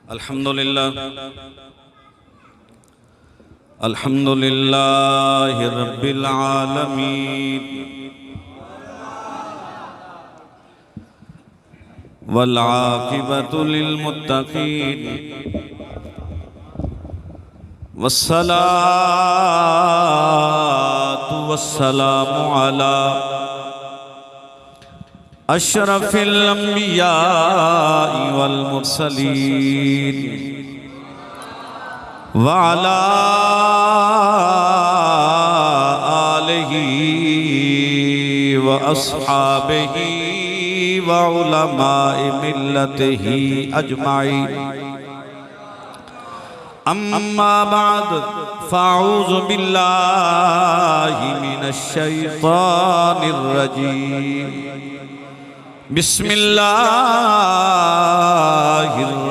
अल्हम्दुलिल्लाह रब्बिल आलमीन वल आक़िबतु लिल मुत्तक़ीन वस्सलातु वस्सलामु अला अशरफिल अंबिया वल मुरसलीन व अला आलिहि व अस्हाबिहि व उलमाए मिल्लतिहि अजमाइन। अम्मा बाद फ़अऊज़ु बिल्लाहि मिनश शैतानिर रजीम। बिस्मिल्लाहिर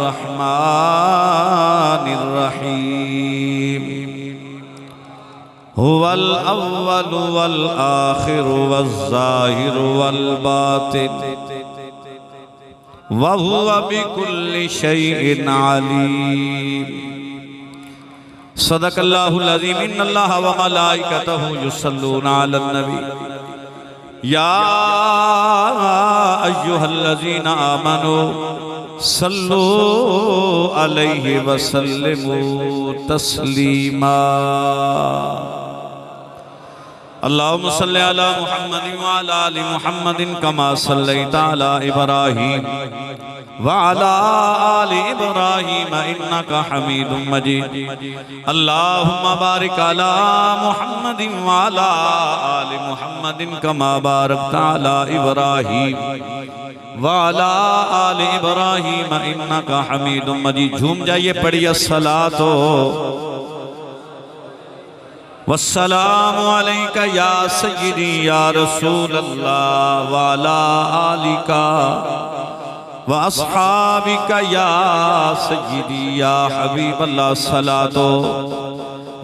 रहमानिर रहीम। हुवल अव्वलु वल आखिरु वज़ ज़ाहिरु वल बातिन व हुवा बिकुल्लि शैइन अलीम। सदक़ल्लाहुल अज़ीम। इन्नल्लाहा व मलाइकतहु युसल्लूना अलन नबी या अय्युहल्लज़ीना आमनू सल्लू अलैहि व सल्लिमू तस्लीमा। अल्लाहुम्मा सल्लि अला मुहम्मदिन व अला आलि मुहम्मदिन कमा सल्लैता अला इब्राहीम व अला आलि इब्राहीम इन्नका हमीदुम मजीद। अल्लाहुम्मा बारिक अला मुहम्मदिन व अला आलि मुहम्मदिन कमा बारकता अला इब्राहीम व अला आलि इब्राहीम इन्नका हमीदुम मजीद। झूम जाइए, पढ़िए अस्सलातो वस्सलामु अलैका या सय्यदी या रसूल अल्लाह व अला आलिका व अस्हाबिका या सय्यदी या हबीब अल्लाह। सलातो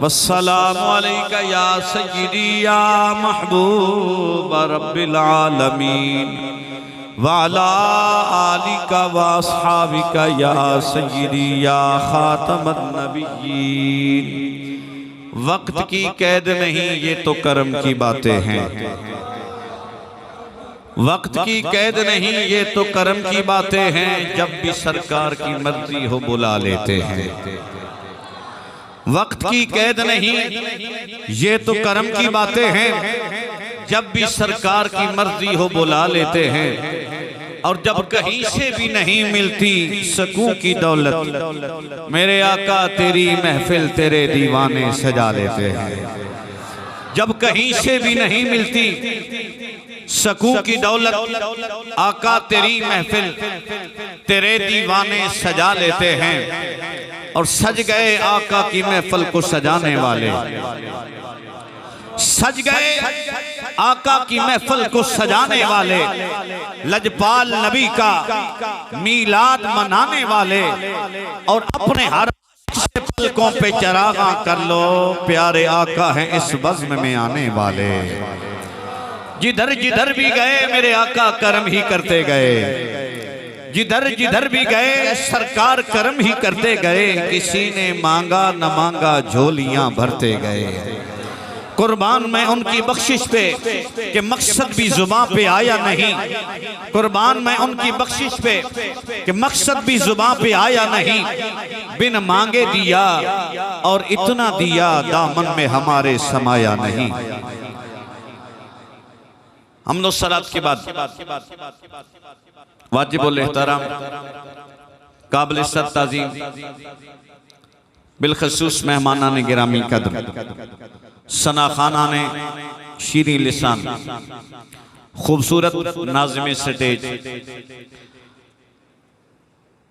वस्सलामु अलैका या सय्यदी या महबूब रब्बिल आलमीन व अला आलिका व अस्हाबिका या सय्यदी या खातमन नबिय्यीन। वक्त की कैद नहीं, ये तो करम की बातें हैं। वक्त की कैद नहीं, ये तो करम की बातें हैं। जब भी सरकार की मर्जी हो बुला लेते हैं। वक्त की कैद नहीं, ये तो करम की बातें हैं। जब भी सरकार की मर्जी हो बुला लेते हैं। और जब कहीं से भी नहीं मिलती सकूं की दौलत, मेरे आका तेरी महफिल तेरे दीवाने सजा लेते हैं। जब कहीं से भी नहीं मिलती सकूं की दौलत, आका तेरी महफिल तेरे दीवाने सजा लेते हैं। और सज गए आका की महफिल को सजाने वाले, सज गए आका की महफिल को सजाने वाले, लजपाल नबी का मीलाद मनाने वाले। और अपने हर से पलकों पे चरागा कर लो, प्यारे आका हैं इस बज़्म में आने वाले। जिधर जिधर भी गए मेरे आका करम ही करते गए। जिधर जिधर भी गए सरकार करम ही करते गए। किसी ने मांगा न मांगा झोलियां भरते गए। कुर्बान मैं उनकी बख्शिश पे कि मकसद भी जुबां पे आया नहीं। कुर्बान मैं उनकी बख्शिश पे कि मकसद भी जुबां पे आया नहीं। बिन मांगे दिया और इतना दिया दामन में हमारे समाया नहीं। हम्दो सलात के बाद वाजिबुल एहतराम काबिल इज़्ज़त ताज़ीम बिलखसूस मेहमानाने गिरामी कदर सना खाना ने शीरी लिसान खूबसूरत नाज़िमे स्टेज,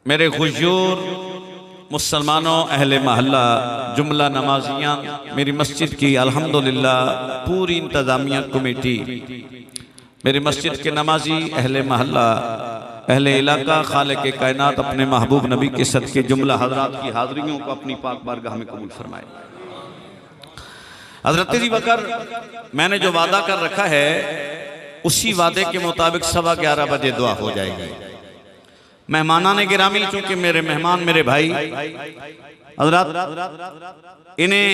मेरे हुजूर मुसलमानों अहले महल्ला जुमला नमाजियाँ, मेरी मस्जिद की अल्हम्दुलिल्लाह पूरी इंतज़ामिया कमेटी, मेरी मस्जिद के नमाजी अहले महल्ला अहले इलाका, खालिक कायनात अपने महबूब नबी के सदके जुमला हज़रात की हाज़रियों को अपनी पाक बारगाह में कबूल फरमाए। हज़रत जी बकर, मैंने जो वादा कर रखा है उसी वादे के मुताबिक 11:15 बजे दुआ हो जाएगी। मेहमानाने गिरामी, चूंकि मेरे मेहमान मेरे भाई हजरात, इन्हें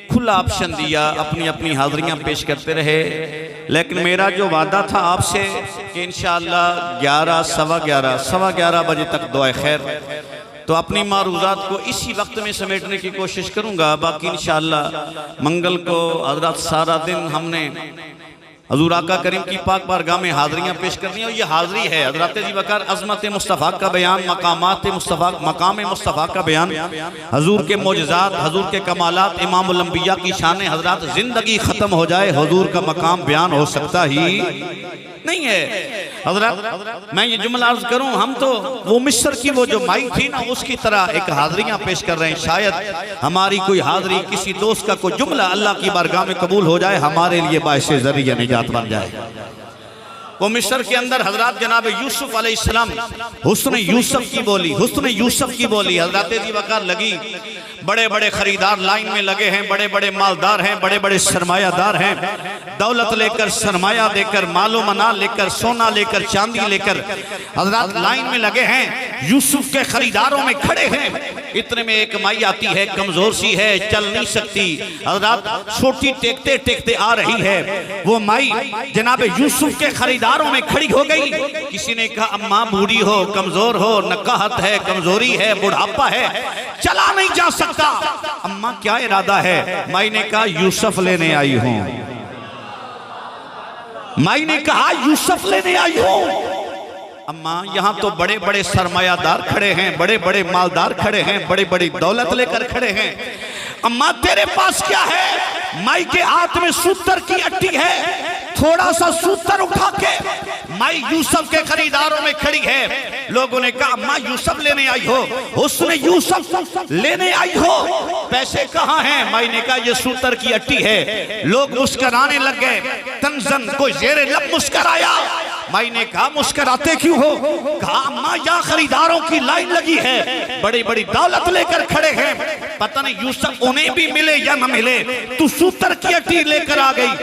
खुला ऑप्शन दिया, अपनी अपनी हाजिरियां पेश करते रहे। लेकिन मेरा जो वादा था आपसे कि इंशाअल्लाह 11, सवा ग्यारह बजे तक दुआ खैर, तो अपनी मारूज़ात को इसी वक्त में समेटने की कोशिश करूंगा। बाकी इंशाअल्लाह मंगल को हजरात सारा दिन हमने हजूर आका करीम की पाक बारगाह में हाज़िरियाँ पेश करनी है। और ये हाज़िरी है हज़रत जी वक़ार अज़मत मुस्तफ़ा का बयान, मकामात मुस्तफ़ा, मकाम मुस्तफ़ा का बयान, हजूर के मोजज़ात, हजूर के कमालात, इमामुल अंबिया की शान। हज़रात ज़िंदगी ख़त्म हो जाए हजूर का मकाम बयान हो सकता ही नहीं है। हज़रात मैं ये जुमला अर्ज़ करूँ, हम तो वो मिस्र की वो जो माई थी ना, उसकी तरह एक हाज़िरियाँ पेश कर रहे हैं। शायद हमारी कोई हाज़िरी, किसी दोस्त का कोई जुमला अल्लाह की बारगाह में कबूल हो जाए, हमारे लिए बाइसे ज़रिया निजात बन जाए। वो मिस्र के अंदर हजरत जनाब यूसुफ अलैहिस्सलाम, हुस्न यूसुफ की बोली, हुस्न यूसुफ की बोली हजरत जी वक़ार लगी। बड़े बड़े खरीदार लाइन में लगे हैं, बड़े बड़े मालदार हैं, बड़े बड़े सरमायादार हैं, दौलत लेकर, सरमाया देकर, मालो मना लेकर, सोना लेकर, चांदी लेकर हजरत लाइन में लगे हैं, यूसुफ के खरीदारों में खड़े हैं। इतने में एक माई आती है, कमजोर सी है, चल नहीं सकती, हजरत छोटी टेकते टेकते आ रही है। वो माई जनाब यूसुफ के खरीदारों में खड़ी हो गई। किसी ने कहा अम्मा बूढ़ी हो, कमजोर हो, नकाहत है, कमजोरी है, बुढ़ापा है, चला नहीं जा सकता। अम्मा क्या इरादा है? माई ने कहा यूसुफ लेने आई हूं। माई ने कहा यूसुफ लेने आई हूं। अम्मा यहाँ तो बड़े बड़े सरमायादार खड़े हैं, बड़े बड़े मालदार खड़े हैं, बड़ी बड़ी दौलत लेकर खड़े हैं, अम्मा तेरे पास क्या है? माई के हाथ में सूतर की अट्टी है, थोड़ा सा सूतर उठा के माई यूसुफ के खरीदारों में खड़ी है। लोगों ने कहा अम्मा यूसुफ लेने आई हो, हुस्न यूसुफ लेने आई हो, पैसे कहाँ हैं? माई ने कहा ये सूतर की अट्टी है। लोग मुस्कराने लग गए, तंजन कोई ज़ेरे लब मुस्कराया। माई ने कहा मुस्कराते क्यों हो? कहा अम्मा यहाँ खरीदारों की लाइन लगी है, बड़ी बड़ी दौलत लेकर खड़े हैं, पता नहीं यूसुफ उन्हें भी मिले या न मिले, तू सूतर की अट्टी लेकर आ गई।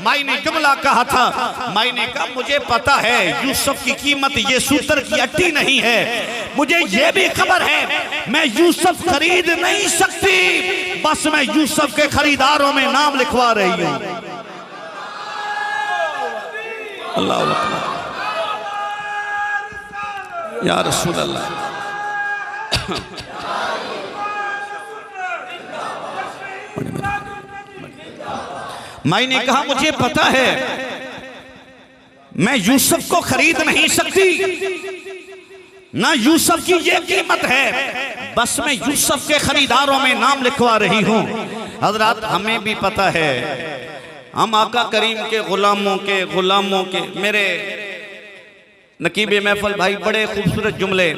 माई ने जुमला कहा था, माई ने कहा मुझे पता है यूसुफ की कीमत ये सूतर की अट्टी नहीं है, मुझे ये भी खबर है मैं यूसुफ खरीद नहीं सकती, बस मैं यूसुफ के खरीदारों में नाम लिखवा रही हूँ। अल्लाह अल्लाह या रसूल अल्लाह। माई ने कहा मुझे पता है मैं यूसुफ को खरीद नहीं सकती, ना यूसुफ की ये कीमत है, बस मैं यूसुफ के खरीदारों में नाम लिखवा रही हूं। हजरत हमें भी पता है, हम आका करीम के गुलामों के मेरे नकीब महफल भाई बड़े खूबसूरत जुमले,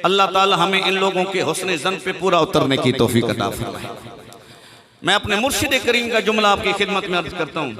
अल्लाह ताला हमें इन लोगों के हुस्न ज़न पे पूरा उतरने की तौफीक अता फरमाए। मैं अपने मुर्शिद करीम का जुमला आपकी खिदमत में अर्ज करता हूँ।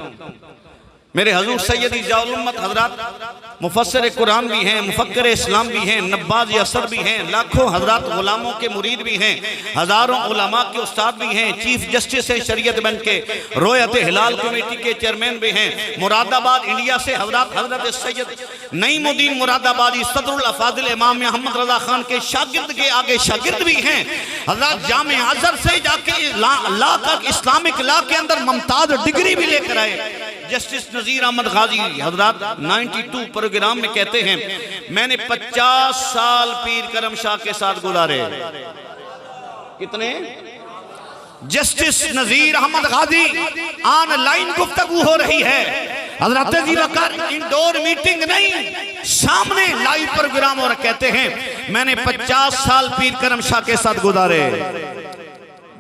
मेरे हजूर सैयदी ज़ियाउल उम्मत हजरात मुफस्सिर कुरान भी हैं, मुफक्किर इस्लाम भी हैं, नब्बाज असर भी हैं, लाखों हजरात गुलामों के मुरीद भी हैं, हजारों उलमा के उस्ताद भी हैं, चीफ जस्टिस है शरीयत बेंच के, रोयत हिलाल कमेटी के चेयरमैन भी हैं, मुरादाबाद इंडिया से हजरत सैयद नईमुद्दीन मुरादाबादी सदरुल अफादिल इमाम मोहम्मद रजा खान के शागिर्द के आगे शागिर्द भी हैं। हजरत जामे अज़हर से जाके ला का इस्लामिक ला के अंदर मुमताज डिग्री भी लेकर आए। जस्टिस नजीर अहमद गाजी हजरत 92 प्रोग्राम में कहते हैं मैंने 50 साल पीर करम शाह के साथ गुजारे। कितने? जस्टिस नजीर अहमद गाजी ऑनलाइन गुफ्तगू हो रही है। हजरत जी वक़ार इंडोर मीटिंग नहीं, सामने लाइव प्रोग्राम और कहते हैं मैंने 50 साल पीर करम शाह के साथ गुजारे।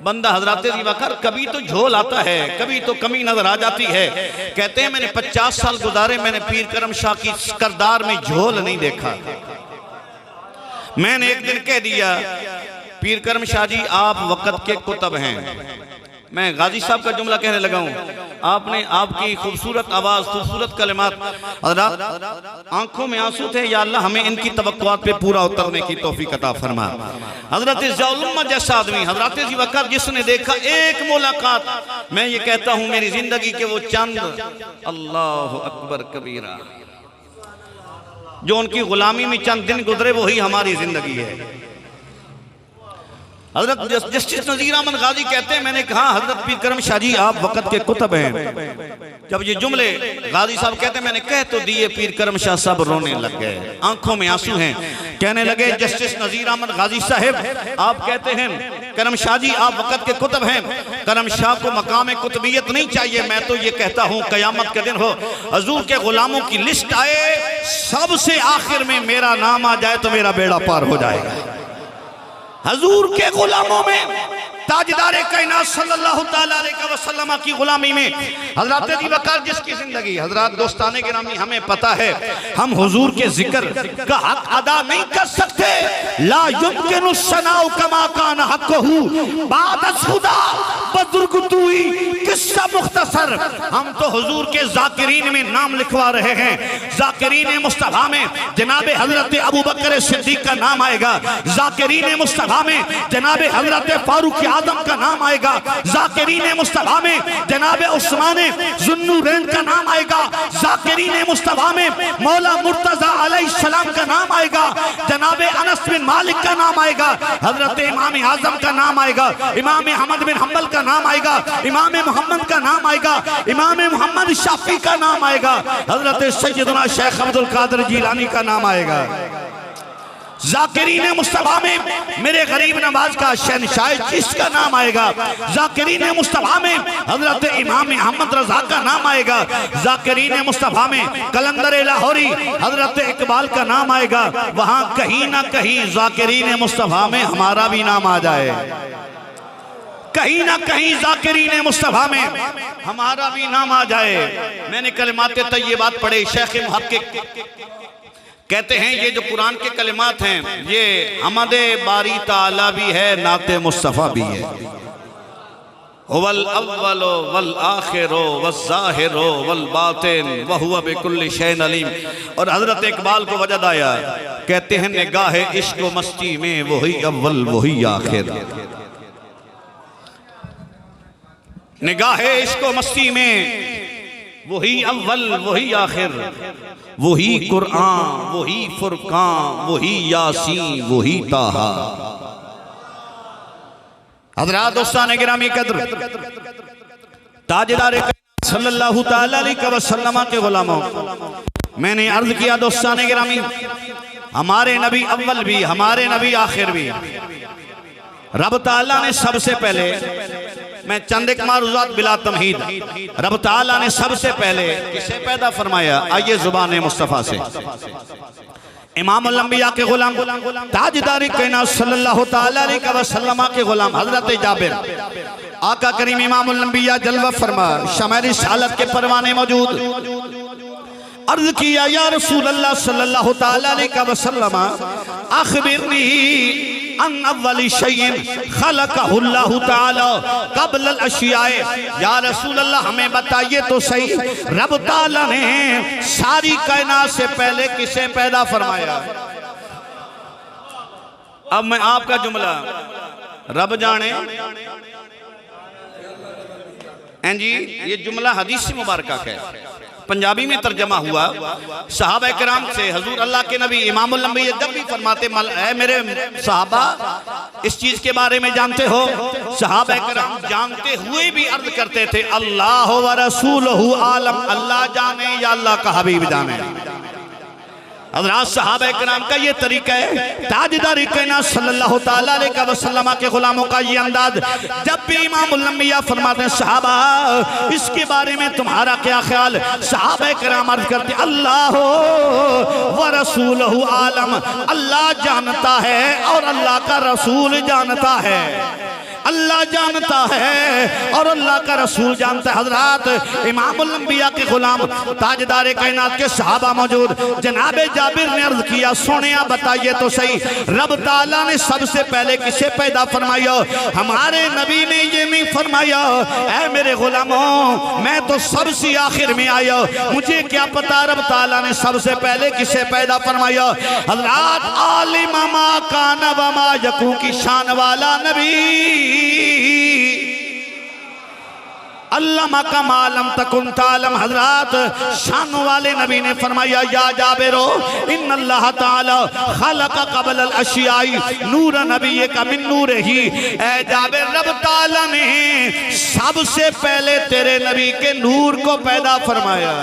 बंदा हजरत जी वक़ार कभी तो झोल आता है, कभी तो कमी नजर आ जाती है। कहते हैं मैंने 50 साल गुजारे, मैंने पीर करम शाह की करदार में झोल नहीं देखा। मैंने एक दिन कह दिया पीर करम शाह जी आप वक़्त के कुतब हैं। मैं गाजी साहब का जुमला कहने लगा हूँ, आपने आपकी खूबसूरत आवाज़, खूबसूरत कलिमात, हज़रात आंखों में आंसू थे, या अल्लाह हमें इनकी तवक्कुआत पे पूरा उतरने की तौफीक अता फरमा। हज़रत ज़ियाउल उम्मत जैसा आदमी हज़रत जी वक़ार जिसने देखा एक मुलाकात, मैं ये कहता हूँ मेरी जिंदगी के वो चंद, अल्लाह अकबर कबीरा, जो उनकी गुलामी में चंद दिन गुजरे वही हमारी जिंदगी है। हजरत जस्टिस नजीर अहमद गाजी कहते हैं, मैंने कहा हजरत पीर करम शाह जी आप वक़्त के कुतुब हैं। जब ये जुमले गाजी साहब कहते हैं, मैंने कह तो दिए, पीर करम शाह साहब रोने लग गए, आंखों में आंसू हैं। कहने लगे जस्टिस नजीर अहमद गाजी साहब आप कहते हैं करम शाह जी आप वक़्त के कुतुब हैं, करम शाह को मकाम कुतुबियत नहीं चाहिए। मैं तो ये कहता हूँ क़यामत के दिन हो हजूर के गुलामों की लिस्ट आए, सबसे आखिर में मेरा नाम आ जाए तो मेरा बेड़ा पार हो जाएगा। हजूर के गुलामों में ताजदारे कायनात सल्लल्लाहु तआला अलैहि वसल्लम की गुलामी में हजरत अबू बकर जिसकी जिंदगी, हजरत दोस्ताने गिरामी हमें पता है हम हुजूर के जिक्र का हक अदा नहीं कर सकते। ला युमकिनु सनाउ कमा कान हक़हु बाद खुदा बजुर्गतुई किस्सा मुख्तसर। हम तो हुजूर के जाकिरीन में नाम लिखवा रहे हैं। जाकिरीन मुस्तफा में जनाब हजरत अबू बकर सिद्दीक का नाम आएगा, जाकिरीन मुस्तफा में जनाब हजरत फारूक आदम का नाम आएगा, जाकिरीन मुस्तफा में जनाब उस्मान जुन्नूरैन का नाम आएगा, जाकिरीन मुस्तफा में मौला मुर्तजा अलैहिस्सलाम का नाम आएगा, जनाब अनस बिन मालिक का नाम आएगा, हजरत इमाम आजम का नाम आएगा, इमाम अहमद बिन हम्बल का नाम आएगा, इमाम मोहम्मद का नाम आएगा, इमाम मोहम्मद शाफी का नाम आएगा, हजरत सैयदना शेख अब्दुल कादिर जिलानी का नाम आएगा। जाकिरीन मुस्तफा में मेरे गरीब नवाज का शहनशाह जिसका नाम आएगा, जाकिरीन मुस्तफा में हजरत इमाम अहमद रजा का नाम आएगा, जाकिरीन मुस्तफा में कलंदर लाहौरी हजरत इकबाल का नाम आएगा। वहां कहीं ना कहीं जाकिरीन मुस्तफा में हमारा भी नाम आ जाए, कहीं ना कहीं जाकिरीन मुस्तफा में हमारा भी नाम आ जाए। मैंने कलिमात तय्यबात पढ़े, शेख मुहक्किक कहते हैं ये जो कुरान के कलिमात हैं ये हमादे बारी ताला भी है, नाते मुस्तफ़ा भी है। वल अव्वलो वल आखिरो वज़्ज़ाहिरो वल बातिन व हुवा बिकुल्लि शैइन अलीम। और हजरत इकबाल को वजद आया, कहते हैं निगाह इश्क व मस्ती में वही अव्वल वही आखिर, निगाह इश्क व मस्ती में वही अव्वल वही आखिर, वही कुरान वही फुरकान वही यासीन वही ताहा। हज़रात दोस्तान गिरामी कद्र ताजदार सल्लल्लाहु तआला अलैहि वसल्लम के गुलामों, मैंने अर्ज किया दोस्तान गिरामी हमारे नबी अव्वल भी हमारे नबी आखिर भी। रब ताला ने सबसे पहले, मैं चंद एक मारूज़ात बिला तमहीद, रब ताला ने सबसे पहले किसे पैदा फरमाया? आइए जुबान मुस्तफ़ा से। इमामुल अंबिया के गुलाम ताजदारी कायनात सल्लल्लाहु तआला अलैहि वसल्लम के गुलाम हजरत जाबिर, आका करीम इमामुल अंबिया जलवा फरमा शमए रिसालत के परवाने मौजूद। अर्ज किया या रसूल अल्लाह सल्लल्लाहु तआला अलैहि वसल्लम अखबिरनी अन अव्वली शैइन खलक़हुल्लाहु तआला क़ब्ल अल अशियाए। या रसूल अल्लाह हमें बताइए तो सही, रब ताला ने सारी कायनात से पहले किसे पैदा फरमाया? अब मैं आपका जुमला, रब जाने जी, ये जुमला हदीस मुबारक का है, पंजाबी में तर्जमा हुआ। सहाबा किराम से हजूर अल्लाह के नबी इमामुल अंबिया जब भी फरमाते ऐ मेरे सहाबा इस चीज के बारे में जानते हो? सहाबा किराम जानते हुए भी अर्ज करते थे अल्लाह व रसूलहु आलम, अल्लाह जाने या अल्लाह का हबीब जाने। हज़रात सहाबा किराम का ये तरीका है, ताजदार कायनात सल्लल्लाहु तआला अलैहि वसल्लम के गुलामों का ये अंदाज। जब भी इमामुल अंबिया फरमाते हैं सहाबा इसके बारे में तुम्हारा क्या ख्याल? सहाबा किराम अर्ज करते अल्लाह व रसूलहु आलम, अल्लाह जानता है और अल्लाह का रसूल जानता है, अल्लाह जानता है और अल्लाह का रसूल जानता है। हजरात इमामुल अंबिया के गुलाम ताजदार कायनात के सहाबा मौजूद। जनाबे जाबिर ने अर्ज किया सोनिया बताइए तो सही, रब ताला ने सबसे पहले किसे पैदा फरमाया? हमारे नबी ने ये नहीं फरमाया ऐ मेरे गुलामों मैं तो सबसे आखिर में आया, मुझे क्या पता रब ताला ने सबसे पहले किसे पैदा फरमाया। हजरात आलिमा मा काना व मा यकून की शान वाला नबी अल्लामा का मालम तकुन तालम। हजरात शान वाले नबी ने फरमाया या जाबिरो इन्नल्लाह ताला खलक़ क़ब्ल अल अशियाई नूर नबी का मिन नूरिही। ऐ जाबिर, रब ताला ने सबसे पहले तेरे नबी के नूर को पैदा फरमाया।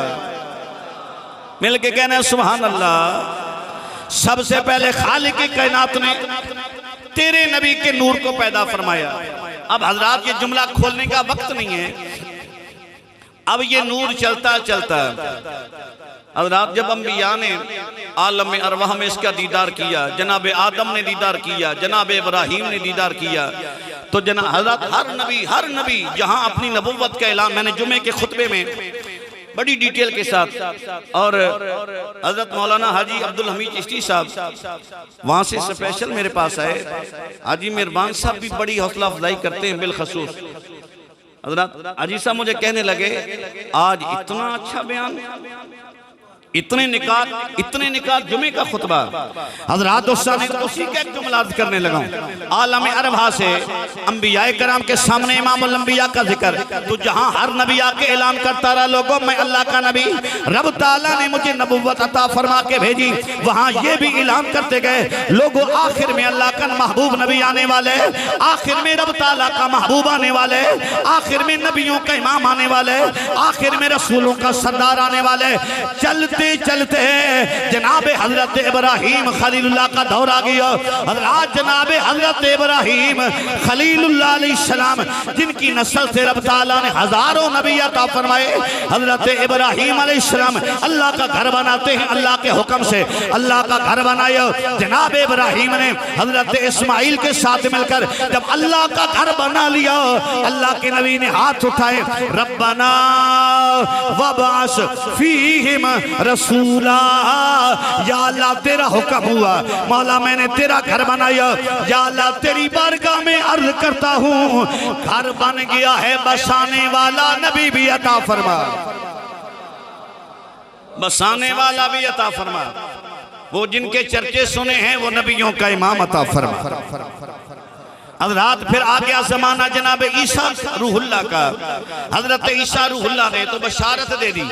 मिल के कहना सुभान अल्लाह। सबसे पहले खालिक कायनात ने तेरे नबी के नूर को पैदा फरमाया। अब हजरात ये जुमला खोलने का वक्त नहीं है। अब ये नूर चलता चलता हजरात जब अंबिया ने आलम में अरवाह में इसका दीदार किया, जनाब आदम ने दीदार किया, जनाब इब्राहीम ने दीदार किया, तो हजरत हर नबी जहां अपनी नबुव्वत का ऐलान, मैंने जुमे के खुतबे में बड़ी डिटेल के साथ, और हजरत मौलाना हाजी अब्दुल हमीद चिश्ती साहब वहाँ से स्पेशल मेरे पास आए। हाजी मेहरबान साहब भी बड़ी हौसला अफजाई करते हैं बिलखसूस। हजरत हाजी साहब मुझे कहने लगे आज इतना अच्छा बयान, इतने निकात जुमे का खुतबा। हजरात उसी का एक जुमला अर्ज करने लगा। आलम अरबा से अंबिया कराम के सामने इमामुल अंबिया का जिक्र, तो जहां हर नबी आके ऐलान करता रहा लोगों मैं अल्लाह का नबी, रब ताला ने मुझे नबुव्वत अता फरमा के भेजी, वहां ये भी ऐलान करते गए लोगों आखिर में अल्लाह का महबूब नबी आने वाले, आखिर में रब ताला का महबूब आने वाले, आखिर में नबियों का इमाम आने वाले, आखिर में रसूलों का सरदार आने वाले। चलते चलते जनाब हजरत इब्राहीम खलीलुल्लाह का दौर आ गया। हजरत जनाब हजरत इब्राहीम खलीलुल्लाह अलैहिस्सलाम जिनकी नस्ल से रब ताला ने हजारों नबी अता फरमाए। हजरत इब्राहीम अलैहिस्सलाम अल्लाह का घर बनाते हैं, अल्लाह के हुक्म से अल्लाह का घर बनाया। जनाब इब्राहीम ने हजरत इस्माइल के साथ मिलकर जब अल्लाह का घर बना लिया, अल्लाह के नबी ने हाथ उठाए, रब्बना वबास फीहिम रसूला, या अल्लाह तेरा हुक्म हुआ, मौला मैंने तेरा घर बनाया, या अल्लाह तेरी बारगाह में अर्ज करता हूँ घर बन गया है, बसाने वाला नबी भी अता फरमा, बसाने वाला भी अता फरमा, वो जिनके चर्चे सुने हैं वो नबियों का इमाम अता फरमा। हजरात फिर आ गया जमाना जनाब ईसा रूहुल्लाह का। हजरत ईसा रूहुल्लाह ने तो बशारत दे दी,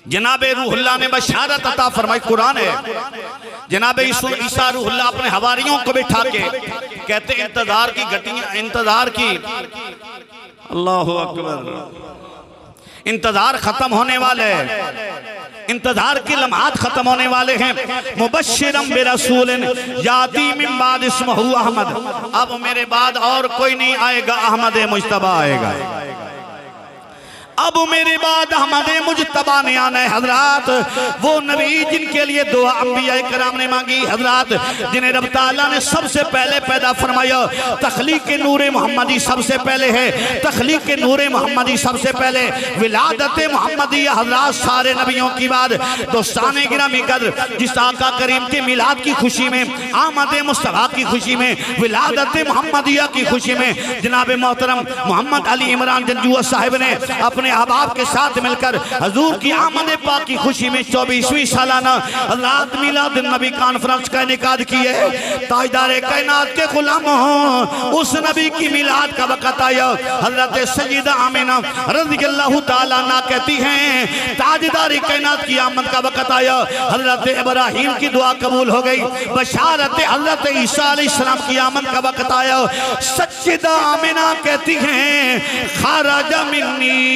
जनाब रूहुल्लाह ने बशारत अता फरमाई। कुरान है, जनाब ईसा रूहुल्लाह अपने हवारियों को बिठा के कहते इंतजार की घटियां, इंतजार की, अल्लाहु अकबर, इंतजार खत्म होने वाले, इंतजार के लम्हात खत्म होने वाले हैं। मुबश्शिरम बिरसूलिन याती मिन बाद इस्मुहु अहमद, अब मेरे बाद और कोई नहीं आएगा, अहमद मुज्तबा आएगा, अब मेरे बाद अहमद मुज्तबा ने आना है। हजरात वो नबी जिनके लिए दुआ अंबिया कराम ने मांगी, हजरात जिन्हें रब ताला ने सबसे पहले पैदा फरमाया, तखलीक के नूरे मोहम्मदी सबसे पहले है, तखलीक के नूरे मोहम्मदी सबसे पहले, विलादत मोहम्मदिया हजरात सारे नबियों की बात। दोस्ताने गिरामी कद्र, जिस आका करीम के मिलाद की खुशी में, आमद मुस्तफा की खुशी में, विलादत मोहम्मदिया की खुशी में जनाब मोहतरम मोहम्मद अली इमरान जंजुआ साहिब ने अपने अहबाब के साथ मिलकर हजूर की आमद पाक की खुशी में 24वीं सालाना रात मिलाद नबी कॉन्फ्रेंस का इनेकाद किए। ताजदार कायनात के गुलामों, उस नबी की मिलाद का वक़्त आया। हजरत सय्यदा आमिना रज़ियल्लाहु ताला अन्हा कहती हैं ताजदार कायनात की आमद का वक़्त आया, हजरत इब्राहीम की दुआ कबूल हो गई। बशारत हजरत ईसा अलैहिस्सलाम की आमद का वक़्त आया। सय्यदा आमिना कहती हैं खराजा मिन्नी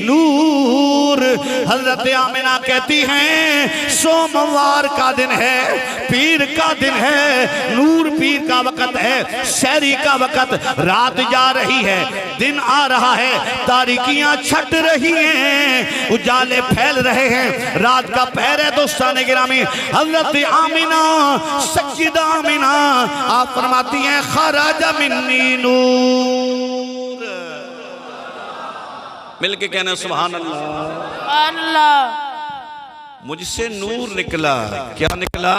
नूर, हजरत आमिना कहती हैं सोमवार का दिन है, पीर का दिन है, नूर पीर का वक़्त है, शहरी का वक़्त, रात जा रही है, दिन आ रहा है, तारीकियां छट रही हैं, उजाले फैल रहे हैं, रात का पहर है। दोस्ताने गिरामी, हजरत आमिना सय्यदा आमिना आप फरमाती हैं खराजा मिन्नी नूर, मिलके कहना सुभान अल्लाह, मुझसे नूर निकला। क्या निकला?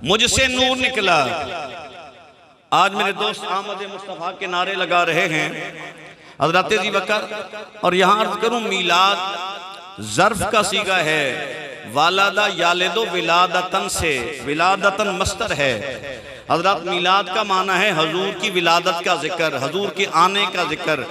मुझसे नूर निकला। आज मेरे दोस्त आमद मुस्तफा के नारे लगा रहे हैं हजरत जी बकर, और यहाँ अर्ज करूं मीलाद ज़र्फ का सीगा है, वालादा यालिदो विलादतन से, विलादतन मस्तर है। हजरत मिलाद का माना है हजूर की विलादत का जिक्र, हजूर के आने का जिक्र,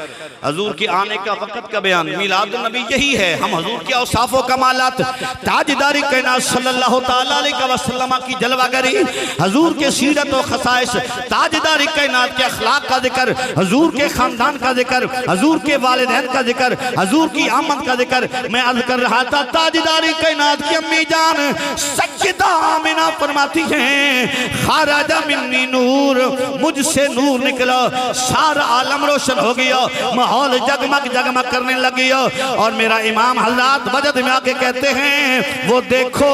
हजूर के आने का वक़्त का बयान। मिलाद नबी यही है। हम हजूर के औसाफ व कमालात, ताजदारी कायनात सल्लल्लाहु तआला अलैहि वसल्लम की जलवागरी, हजूर के सीरत व खसाइस, ताजदारी कायनात के अखलाक का जिक्र, हजूर के खानदान का जिक्र, हजूर के वालिदैन का जिक्र, हजूर की आमद का जिक्र मैं अर्ज कर रहा था। ताजदारी कायनात की अम्मी जान सज्जदा आमिना फरमाती हैं, खाराजा मिन्नी नूर, मुझसे नूर निकला, सारा आलम रोशन हो गया, माहौल जगमग जगमग करने लग गया। और मेरा इमाम हज़रत वजद में आके कहते हैं, वो देखो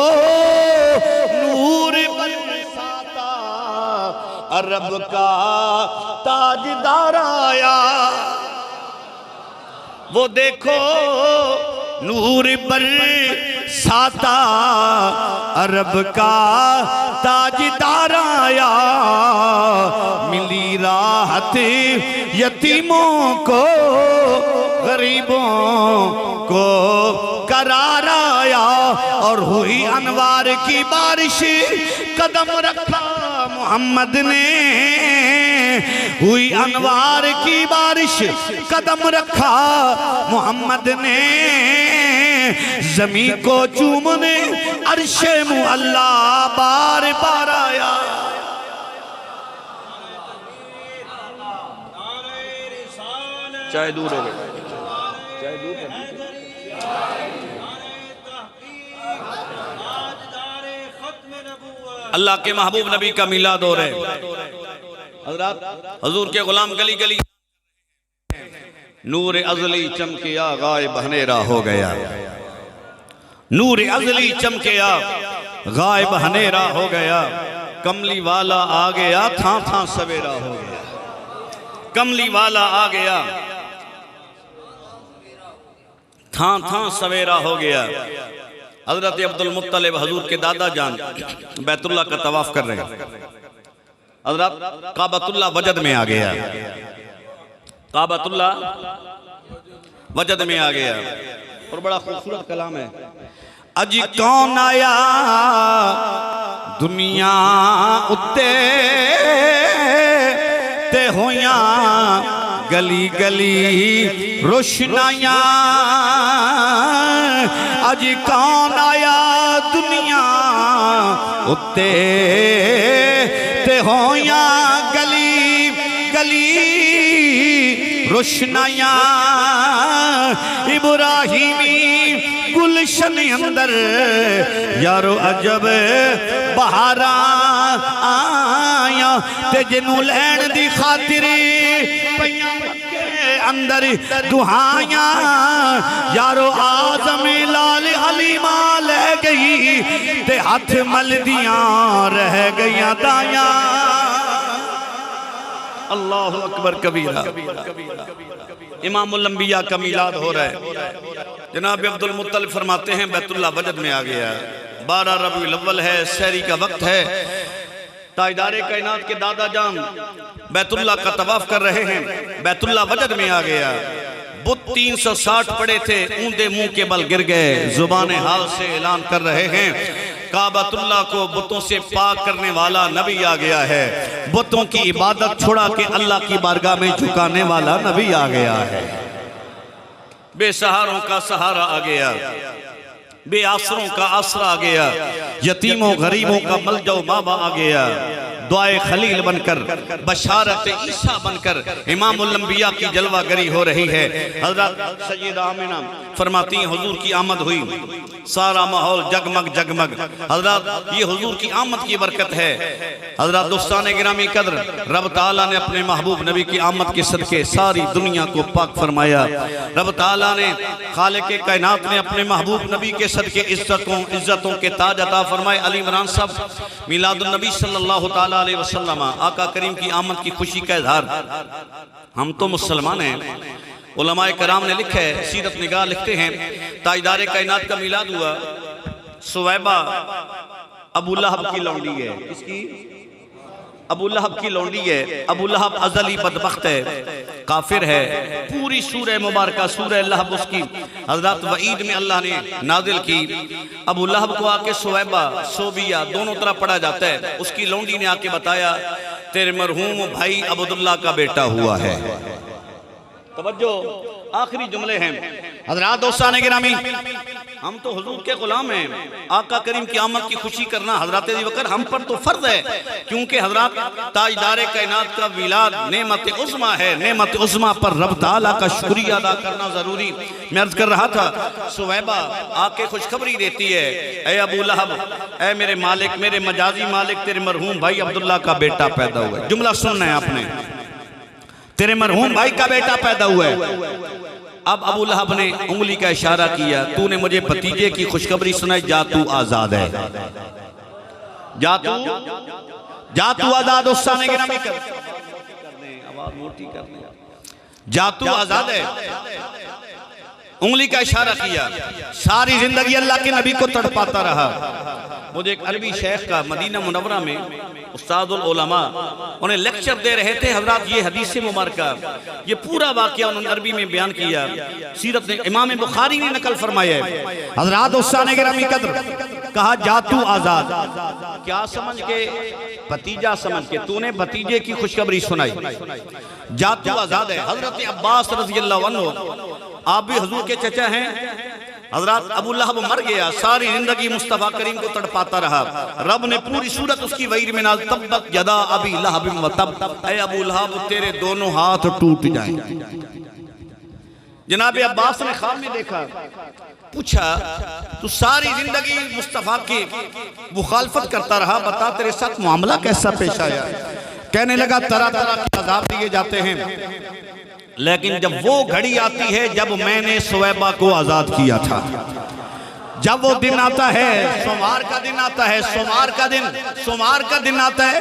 नूर बरसाता अरब का ताजदार आया, वो देखो नूर बरसाता अरब का ताजदार आया, मिली राहत यतीमों को, गरीबों को करार आया, और हुई अनवार की बारिश, कदम रखा मोहम्मद ने, हुई अनवार की बारिश, कदम रखा मोहम्मद ने, जमीन को चूमने अर्शे मुअल्ला बार बार आया। चाय दूर हो गई, चाय दूर कर दीजिए। अल्लाह के महबूब नबी का मिलाद हो रहे हज़रत हजूर के गुलाम गली गली, नूर अज़ली चमकिया गायब हनेरा हो गया, नूर अज़ली चमकिया गायब हनेरा हो गया, कमली वाला आ गया था था सवेरा हो गया, कमली वाला आ गया था था सवेरा हो गया। हजरत अब्दुल मुत्तलिब हजूर के दादा जान बैतुल्लाह का तवाफ कर रहे हैं, हजरत काबतुल्लाह वजद में आ गया, काबतुल्लाह वजद में आ गया। और बड़ा खूबसूरत कलाम है, अज कौन आया दुनिया उत्ते ते होया गली गली रोशनाइयां, अज कौन आया दुनिया उत्ते ते होया गली गली रोशनाइयां, इब्राहिमी गुलशन अंदर यारो अजब बहारा आया, ते जिनू लैन दी खातिर अंदर दुहाया, यारो आजम लाल हलीमा ले गई, ते हाथ मलदियां रह गईयां दाया। अल्लाहु अकबर कबीरा। इमामुल अंबिया का मिलाद हो रहा है। जनाब अब्दुल मुत्तलिब फरमाते हैं बैतुल्लाह वजद में आ गया, 12 रबीउल अव्वल है, सहरी का वक्त है, ताजदारे कायनात के दादा जान बैतुल्लाह का तवाफ कर रहे हैं, बैतुल्लाह वजद में आ गया। बुत 360 पड़े थे, ऊंधे मुंह के बल गिर गए, जुबान हाल से ऐलान कर रहे हैं, काबतुल्लाह को बुतों से पाक करने वाला नबी आ गया है, बुतों की इबादत छुड़ा के अल्लाह की बारगाह में झुकाने वाला नबी आ गया है, बेसहारों का सहारा आ गया, बेआसरों का आसरा आ गया, यतीमों गरीबों का मलजो मामा आ गया, दुआए खलील बनकर, बशारत ईसा बनकर इमामुल अंबिया की जलवागरी हो रही है। हजरत सैयदा आमिना फरमाती हैं, हुजूर की आमद हुई, सारा माहौल जगमग जगमग। हजरत ये हुजूर की आमद की बरकत है। हजरत दोस्तान गिरामी कद्र, रब ताला ने अपने महबूब नबी की आमद के सदके सारी दुनिया को पाक फरमाया। रब ताला ने, खालिक कायनात ने अपने महबूब नबी के सदके इज्जतों के ताज अता फरमाए। अली इमरान साहब मिलादुन नबी सल्लल्लाहु ताला अलैहि वसल्लम, आका करीम की आमद की खुशी का इजहार। हम तो मुसलमान हैं, उलमाए कराम ने लिखा है, सीरत निगाह लिखते हैं, ताजदारे कायनात का मिलाद हुआ, सुवैबा अबू लहब की लौंडी है। किसकी? अबू लहब की लौंडी है। अबू लहब अज़ली बदबख्त है, काफिर है। पूरी सूरह मुबारक सूरह लहब उसकी हजरत वईद में अल्लाह ने नाजिल की। अबू लहब को आके सुवैबा सोबिया दोनों तरह पढ़ा जाता है। उसकी लौंडी ने आके बताया तेरे मरहूम भाई अब्दुल्ला का बेटा हुआ है। तवज्जो, आखिरी जुमले हैं हजरात दोस्तान गिरामी, हम तो हुजूर के गुलाम हैं। आका करीम की आमद की खुशी करना हजरत अबू बकर हम पर तो फर्ज है, क्योंकि हजरत ताजदार कायनात का विलाद नेमत उज़्मा है। नेमत उज़्मा पर रब ताला का शुक्रिया अदा करना जरूरी। मैं अर्ज कर रहा था, सुवैबा आके खुशखबरी देती है, ए अबू लहब, ए मेरे मालिक, मेरे मजाजी मालिक, तेरे मरहूम भाई अब्दुल्ला का बेटा पैदा हुआ है। जुमला सुनना है आपने, तेरे मरहूम भाई का बेटा पैदा हुआ है। अब अबू लहब ने उंगली का इशारा किया, तूने मुझे भतीजे की खुशखबरी सुनाई, जा तू आजाद है, जा तू आजाद। उस्ताने के नाम कर आवाज मोटी करने, जा तू आजाद है। उंगली का इशारा किया। सारी जिंदगी अल्लाह के नबी को तड़पाता रहा। मुझे एक अरबी शेख का मदीना मुनव्वरा में उस्तादुल उलमा उन्हें लेक्चर दे रहे थे। हजरत ये हदीस मुबारक, ये पूरा वाकया उन्होंने अरबी में बयान किया। सीरत ने इमाम बुखारी ने नकल फरमाया है। हजरत उस्ताद गिरामी कद्र कहा, जा तू आजाद, क्या समझ के? भतीजा समझ के तूने भतीजे की खुशखबरी सुनाई, जा तू आजाद है। हजरत अब्बास रज़ियल्लाहु अन्हु, आप भी हुजूर के चचा हैं। हजरत अबू लहब मर गया, सारी जिंदगी मुस्तफा करीम को तड़पाता रहा। रब ने पूरी सूरत उसकी वहीर में नाज़िल, तब्बत यदा अबी लहब व तब, ऐ अबू लहब तेरे दोनों हाथ टूट जाएं। जनाब अब्बास ने ख्वाब में देखा, पूछा तू सारी जिंदगी मुस्तफा की मुखालफत करता रहा, बता तेरे साथ मामला कैसा पेश आया? कहने लगा, तरह तरह के अज़ाब दिए जाते हैं, लेकिन जब वो घड़ी आती है जब मैंने सुवैबा को आजाद किया था, जब वो दिन आता है, सोमवार का दिन आता है, सोमवार का दिन आता है,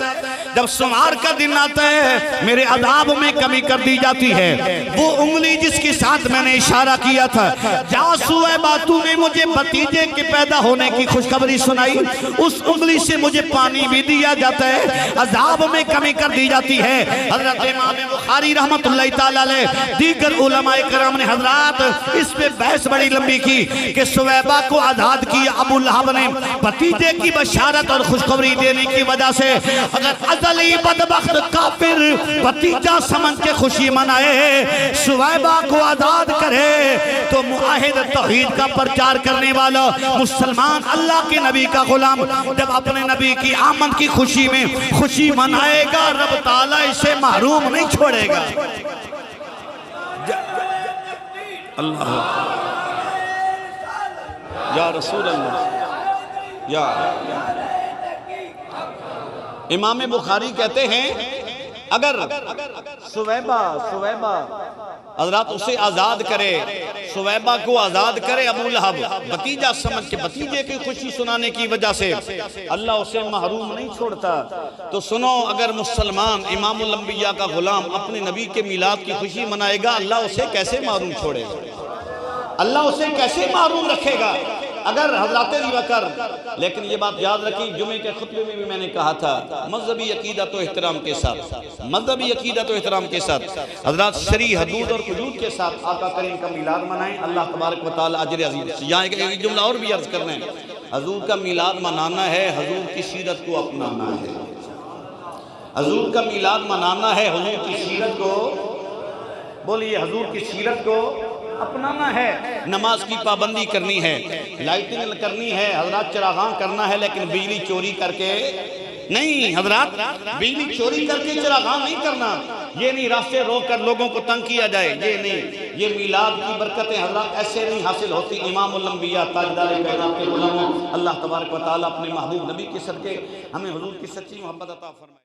जब सोमवार का दिन आता है मेरे अदाब में कमी कर दी जाती है। वो उंगली जिसके साथ मैंने इशारा किया था, जा सुवैबा तूने मुझे भतीजे के पैदा होने की खुशखबरी सुनाई, उस उंगली से मुझे पानी भी दिया जाता है, अदाब में कमी कर दी जाती है। हजरत इमाम बुखारी रहमतुल्लाह तआला अलैह, दीगर उलमाए कराम ने हजरात इस पे बहस बड़ी लंबी की कि सुवैबा को आजाद किया अबू लहब ने भतीजे की बशारत और खुशखबरी देने की वजह से। अगर अज़ली बदबख्त काफिर भतीजा समझ के खुशी मनाए, सुवैबा को आजाद करे, तो मुआहिद तौहीद का प्रचार करने वाला मुसलमान अल्लाह के नबी का गुलाम जब अपने नबी की आमद की खुशी में खुशी मनाएगा, रब ताला इसे महरूम नहीं छोड़ेगा। अल्लाह या रसूल अल्लाह या। इमाम बुखारी कहते हैं, अगर सुवैबा हजरत उसे आजाद करे, सुवैबा को आजाद करे अबू लहब भतीजा समझ के, भतीजे की खुशी सुनाने की वजह से अल्लाह उसे महरूम नहीं छोड़ता। तो सुनो, अगर मुसलमान इमामुल अंबिया का गुलाम अपने नबी के मिलाद की खुशी मनाएगा, अल्लाह उसे कैसे महरूम छोड़ेगा? अल्लाह उसे कैसे महरूम रखेगा? अगर हजरत अबू बकर, लेकिन ये बात याद रखी, जुमे के खुतबे में भी मैंने कहा था, मजहबी अकीदत और एहतराम के साथ, मजहबी अकीदत और एहतराम के साथ हजरत शरी हदूद और हुदूद के साथ आका करीम का मिलाद मनाएं। अल्लाह तबारक व तआला अजर अज़ीम। यहाँ एक जुमला और भी अर्ज करना है, हजूर का मिलाद मनाना है, हजूर की सीरत को अपनाना है। हजूर का मिलाद मनाना है, हजूर की सीरत को, बोलिए, हजूर की सीरत को अपनाना है। नमाज की पाबंदी करनी है, लाइटिंग करनी है, हजरत चरागान करना है, लेकिन बिजली चोरी करके नहीं। हजरत बिजली चोरी करके चरागान नहीं करना, ये नहीं रास्ते रोक कर लोगों को तंग किया जाए, ये नहीं। ये मिलाद की बरकतें हजरत ऐसे नहीं हासिल होती। इमामुल अंबिया ताजदार कायनात के गुलामों, अल्लाह तबारक व तआला अपने महबूब नबी के सदके हमें हुजूर की सच्ची मोहब्बत अता फरमाए।